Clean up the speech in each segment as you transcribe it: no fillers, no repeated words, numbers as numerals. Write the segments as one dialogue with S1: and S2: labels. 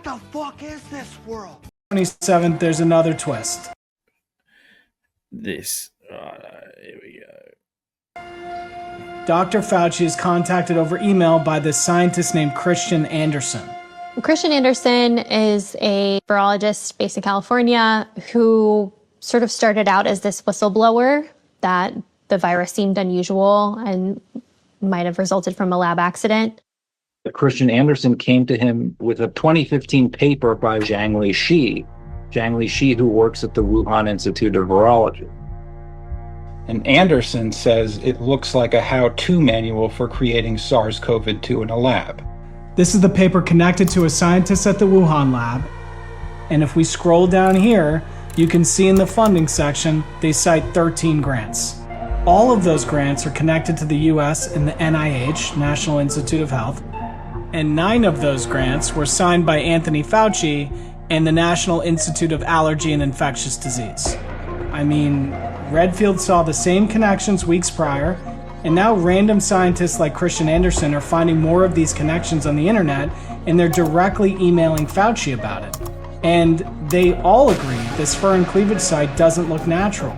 S1: the fuck is this world?
S2: 27th, there's another twist.
S3: Here we go.
S2: Dr. Fauci is contacted over email by this scientist named Christian Anderson.
S4: Christian Anderson is a virologist based in California who sort of started out as this whistleblower that the virus seemed unusual and might have resulted from a lab accident.
S5: Christian Anderson came to him with a 2015 paper by Zhang Li, who works at the Wuhan Institute of Virology.
S6: And Anderson says it looks like a how-to manual for creating SARS-CoV-2 in a lab.
S2: This is the paper connected to a scientist at the Wuhan lab. And if we scroll down here, you can see in the funding section, they cite 13 grants. All of those grants are connected to the US and the NIH, National Institute of Health. And 9 of those grants were signed by Anthony Fauci and the National Institute of Allergy and Infectious Disease. I mean, Redfield saw the same connections weeks prior, and now random scientists like Christian Anderson are finding more of these connections on the internet, and they're directly emailing Fauci about it. And they all agree this fur and cleavage site doesn't look natural.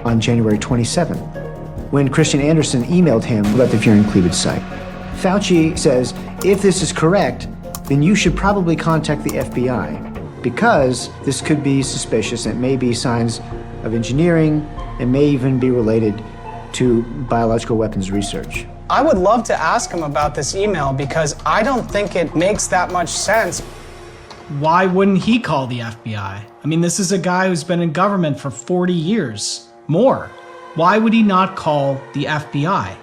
S7: On January 27th, when Christian Anderson emailed him about the fur and cleavage site, Fauci says, if this is correct, then you should probably contact the FBI, because this could be suspicious and it may be signs of engineering and may even be related to biological weapons research.
S2: I would love to ask him about this email because I don't think it makes that much sense. Why wouldn't he call the FBI? I mean, this is a guy who's been in government for 40 years, more. Why would he not call the FBI?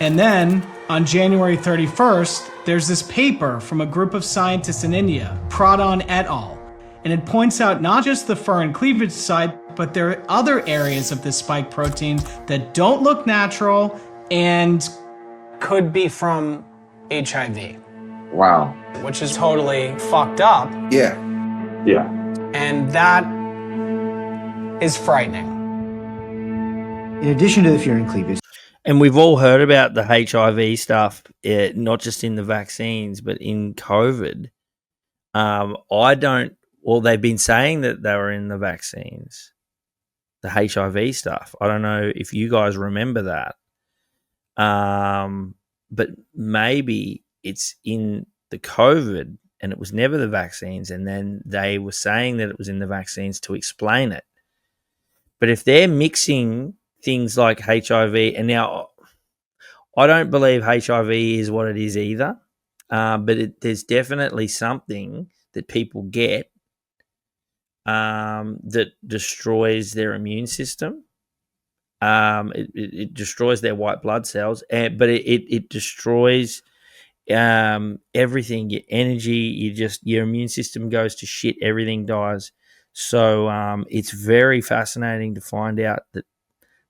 S2: And then, on January 31st, there's this paper from a group of scientists in India, Pradhan et al., and it points out not just the fur and cleavage site, but there are other areas of this spike protein that don't look natural and could be from HIV.
S1: Wow.
S2: Which is totally fucked up.
S1: Yeah.
S5: Yeah.
S2: And that is frightening.
S7: In addition to the fur and cleavage,
S3: And we've all heard about the HIV stuff, not just in the vaccines, but in COVID. They've been saying that they were in the vaccines, the HIV stuff. I don't know if you guys remember that. But maybe it's in the COVID and it was never the vaccines. And then they were saying that it was in the vaccines to explain it. But if they're mixing things like HIV, and now I don't believe HIV is what it is either, but there's definitely something that people get that destroys their immune system. It destroys their white blood cells, but it destroys everything, your energy, your immune system goes to shit, everything dies. So it's very fascinating to find out that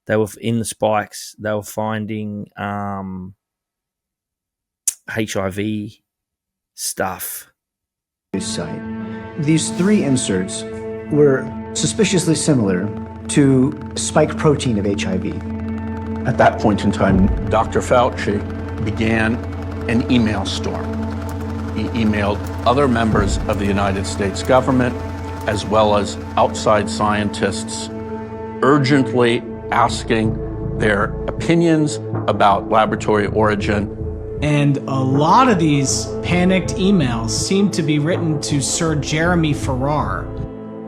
S3: they were in the spikes, they were finding HIV stuff.
S7: site. These 3 inserts were suspiciously similar to spike protein of HIV.
S8: At that point in time, Dr. Fauci began an email storm. He emailed other members of the United States government, as well as outside scientists, urgently asking their opinions about laboratory origin.
S2: And a lot of these panicked emails seem to be written to Sir Jeremy Farrar.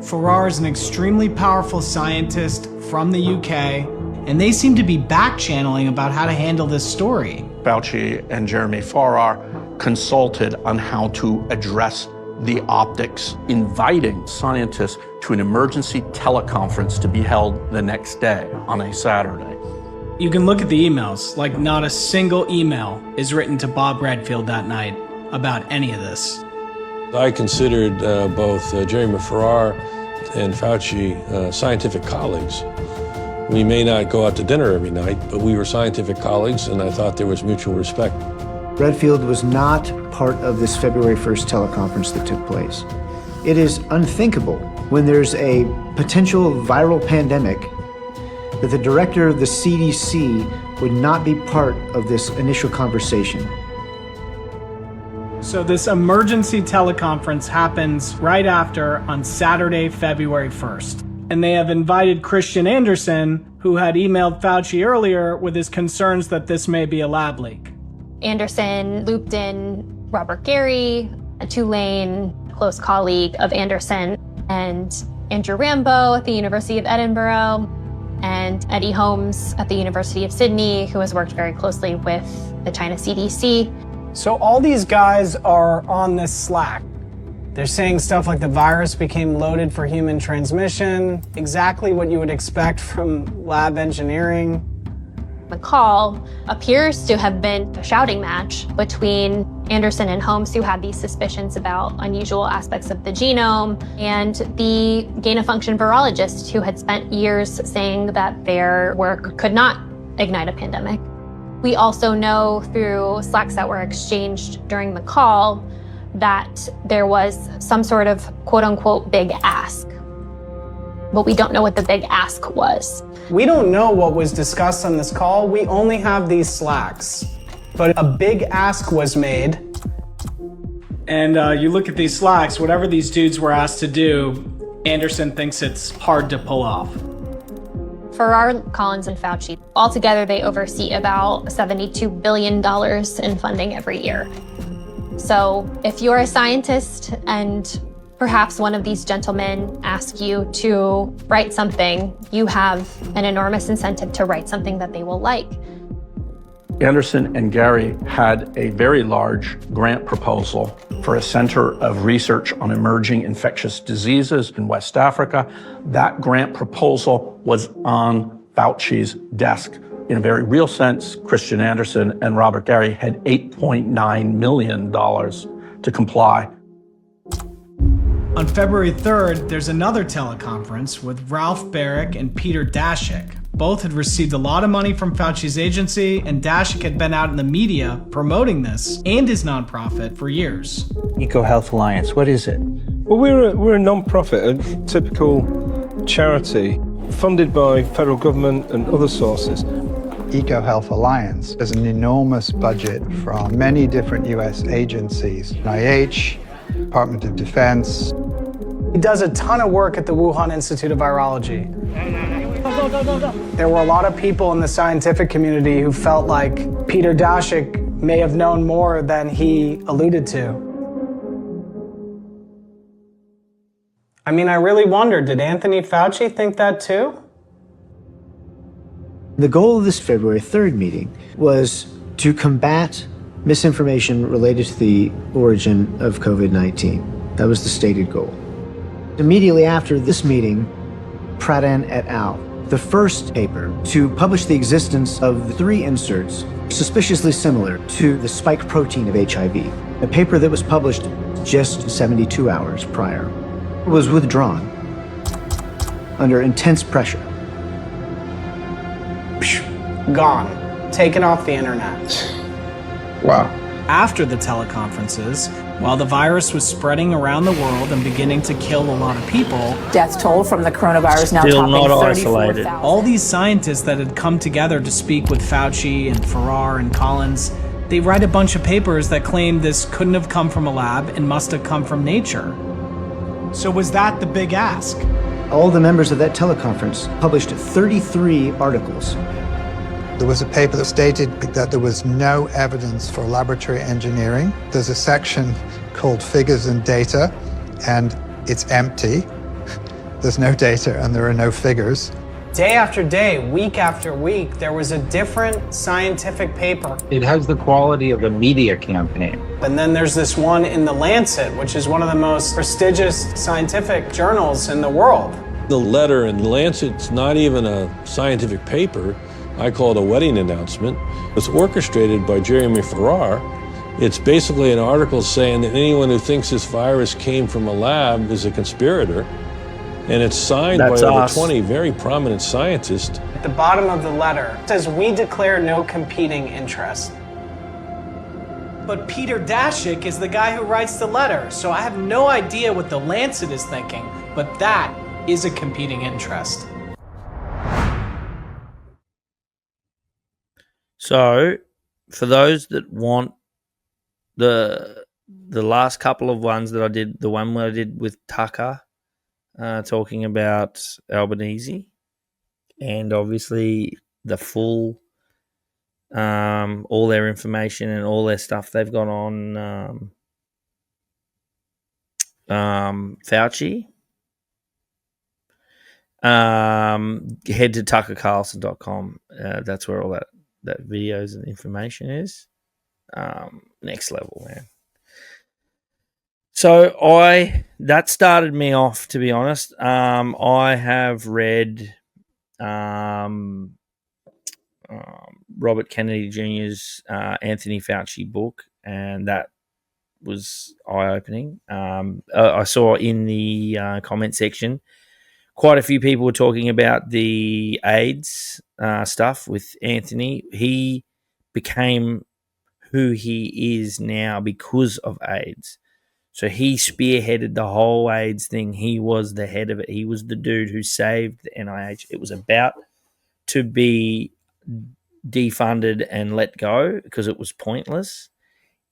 S2: Farrar is an extremely powerful scientist from the UK, and they seem to be back-channeling about how to handle this story.
S8: Fauci and Jeremy Farrar consulted on how to address the optics, inviting scientists to an emergency teleconference to be held the next day on a Saturday.
S2: You can look at the emails, like not a single email is written to Bob Redfield that night about any of this.
S9: I considered both Jeremy Farrar and Fauci scientific colleagues. We may not go out to dinner every night, but we were scientific colleagues, and I thought there was mutual respect.
S7: Redfield was not part of this February 1st teleconference that took place. It is unthinkable when there's a potential viral pandemic that the director of the CDC would not be part of this initial conversation.
S2: So this emergency teleconference happens right after on Saturday, February 1st. And they have invited Christian Anderson, who had emailed Fauci earlier with his concerns that this may be a lab leak.
S4: Anderson looped in Robert Gary, a Tulane close colleague of Anderson, and Andrew Rambo at the University of Edinburgh, and Eddie Holmes at the University of Sydney, who has worked very closely with the China CDC.
S2: So all these guys are on this Slack. They're saying stuff like the virus became loaded for human transmission, exactly what you would expect from lab engineering.
S4: The call appears to have been a shouting match between Anderson and Holmes, who had these suspicions about unusual aspects of the genome, and the gain-of-function virologists who had spent years saying that their work could not ignite a pandemic. We also know through Slacks that were exchanged during the call that there was some sort of quote-unquote big ask. But we don't know what the big ask was.
S2: We don't know what was discussed on this call. We only have these Slacks. But a big ask was made. And you look at these Slacks, whatever these dudes were asked to do, Anderson thinks it's hard to pull off.
S4: Farrar, Collins, and Fauci, altogether they oversee about $72 billion in funding every year. So if you're a scientist and perhaps one of these gentlemen asks you to write something, you have an enormous incentive to write something that they will like.
S8: Anderson and Gary had a very large grant proposal for a center of research on emerging infectious diseases in West Africa. That grant proposal was on Fauci's desk. In a very real sense, Christian Anderson and Robert Gary had $8.9 million to comply.
S2: On February 3rd, there's another teleconference with Ralph Barrick and Peter Daszak. Both had received a lot of money from Fauci's agency, and Daszak had been out in the media promoting this and his nonprofit for years.
S10: EcoHealth Alliance, what is it?
S11: Well, we're a non-profit, a typical charity funded by federal government and other sources.
S12: EcoHealth Alliance has an enormous budget from many different US agencies, NIH, Department of Defense.
S2: He does a ton of work at the Wuhan Institute of Virology. There were a lot of people in the scientific community who felt like Peter Daszak may have known more than he alluded to. I mean, I really wonder, did Anthony Fauci think that too?
S7: The goal of this February 3rd meeting was to combat misinformation related to the origin of COVID-19. That was the stated goal. Immediately after this meeting, Pradhan et al., the first paper to publish the existence of 3 inserts suspiciously similar to the spike protein of HIV, a paper that was published just 72 hours prior, was withdrawn under intense pressure.
S2: Gone. Taken off the internet.
S1: Wow.
S2: After the teleconferences, while the virus was spreading around the world and beginning to kill a lot of people,
S13: death toll from the coronavirus now
S3: Still
S13: topping
S3: not
S13: 34,000.
S3: isolated.
S2: all these scientists that had come together to speak with Fauci and Farrar and Collins, they write a bunch of papers that claim this couldn't have come from a lab and must have come from nature. So was that the big ask?
S7: All the members of that teleconference published 33 articles.
S12: There was a paper that stated that there was no evidence for laboratory engineering. There's a section called Figures and Data, and it's empty. There's no data and there are no figures.
S2: Day after day, week after week, there was a different scientific paper.
S5: It has the quality of a media campaign.
S2: And then there's this one in The Lancet, which is one of the most prestigious scientific journals in the world.
S9: The letter in Lancet's not even a scientific paper. I call it a wedding announcement. It's orchestrated by Jeremy Farrar. It's basically an article saying that anyone who thinks this virus came from a lab is a conspirator. And it's signed by over 20 very prominent scientists.
S2: At the bottom of the letter, it says, "We declare no competing interest." But Peter Daszak is the guy who writes the letter, so I have no idea what the Lancet is thinking, but that is a competing interest.
S3: So, for those that want the the last couple of ones that I did, the one where I did with Tucker, talking about Albanese, and obviously the full, all their information and all their stuff they've got on Fauci. Head to tuckercarlson.com. That's where all that videos and information is. Next level, man. So that started me off, to be honest. I have read Robert Kennedy Jr.'s Anthony Fauci book, and that was eye-opening. I saw in the comment section quite a few people were talking about the AIDS stuff with Anthony. He became who he is now because of AIDS. So he spearheaded the whole AIDS thing. He was the head of it. He was the dude who saved the NIH. It was about to be defunded and let go because it was pointless.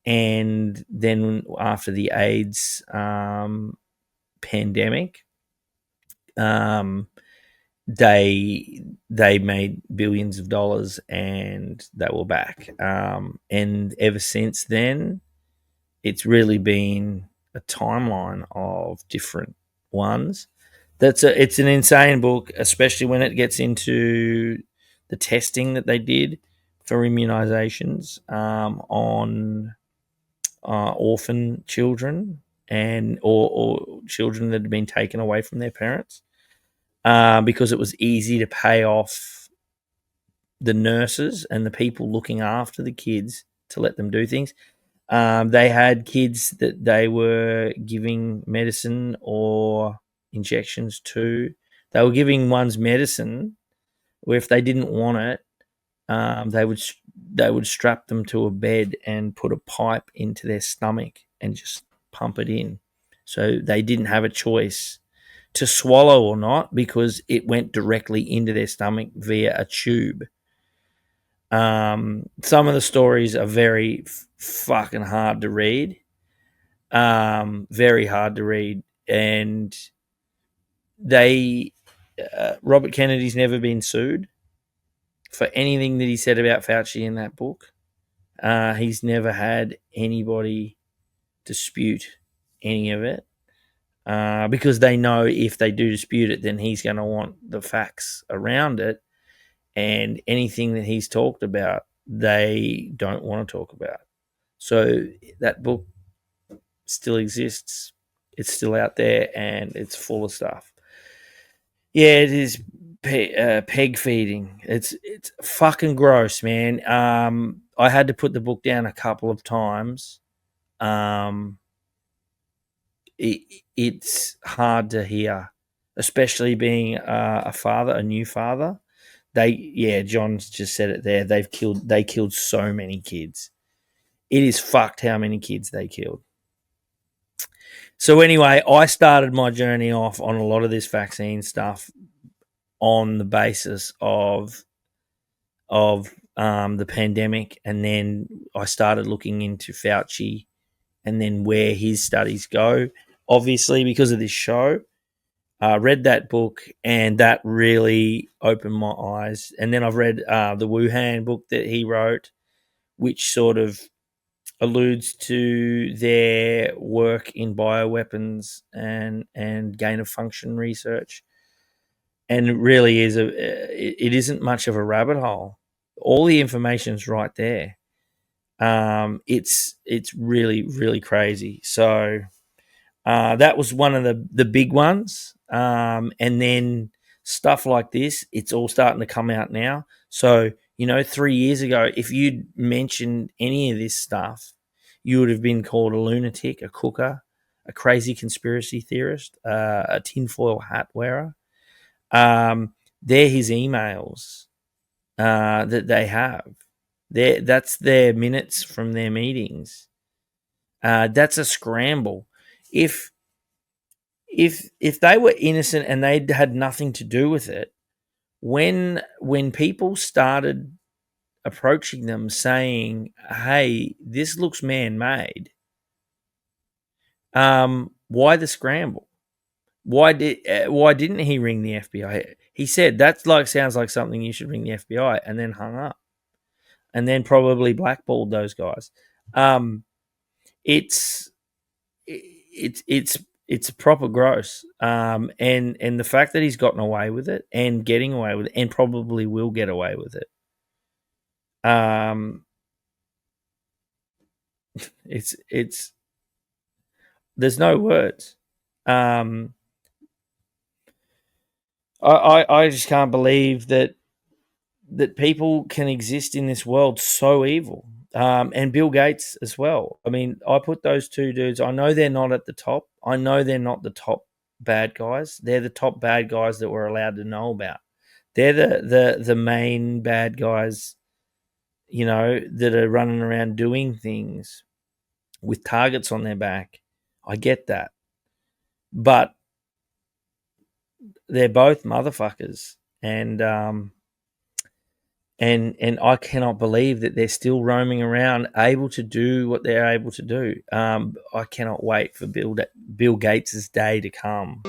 S3: And then after the AIDS pandemic, they made billions of dollars and they were back. And ever since then, it's really been a timeline of different ones. It's an insane book, especially when it gets into the testing that they did for immunizations on orphan children and or children that had been taken away from their parents, because it was easy to pay off the nurses and the people looking after the kids to let them do things. They had kids that they were giving medicine or injections to. They were giving one's medicine where if they didn't want it, they would strap them to a bed and put a pipe into their stomach and just pump it in. So they didn't have a choice to swallow or not because it went directly into their stomach via a tube. Some of the stories are very fucking hard to read. Very hard to read. And Robert Kennedy's never been sued for anything that he said about Fauci in that book. He's never had anybody dispute any of it, because they know if they do dispute it, then he's going to want the facts around it. And anything that he's talked about, they don't want to talk about. So that book still exists. It's still out there, and it's full of stuff. Yeah, it is peg feeding. It's fucking gross, man. I had to put the book down a couple of times. It's hard to hear, especially being a father, a new father. John's just said it there. They killed so many kids. It is fucked how many kids they killed. So anyway, I started my journey off on a lot of this vaccine stuff on the basis of the pandemic, and then I started looking into Fauci and then where his studies go. Obviously, because of this show, I read that book, and that really opened my eyes. And then I've read the Wuhan book that he wrote, which sort of alludes to their work in bioweapons and gain of function research. And it really is it isn't much of a rabbit hole. All the information's right there. It's really, really crazy. So that was one of the big ones. And then stuff like this, it's all starting to come out now. So, 3 years ago, if you'd mentioned any of this stuff, you would have been called a lunatic, a cooker, a crazy conspiracy theorist, a tinfoil hat wearer. They're his emails that they have. That's their minutes from their meetings. That's a scramble. If they were innocent and they had nothing to do with it, when people started approaching them saying, "Hey, this looks man-made," Why the scramble? Why didn't he ring the FBI? He said sounds like something you should ring the FBI, and then hung up, and then probably blackballed those guys. It's proper gross. And the fact that he's gotten away with it and getting away with it, and probably will get away with it. It's there's no words. I just can't believe that people can exist in this world so evil. And Bill Gates as well. I mean, I put those two dudes. I know they're not at the top. I know they're not the top bad guys. They're the top bad guys that we're allowed to know about. They're the main bad guys, that are running around doing things with targets on their back. I get that. But they're both motherfuckers. And I cannot believe that they're still roaming around, able to do what they're able to do. I cannot wait for Bill Gates' day to come.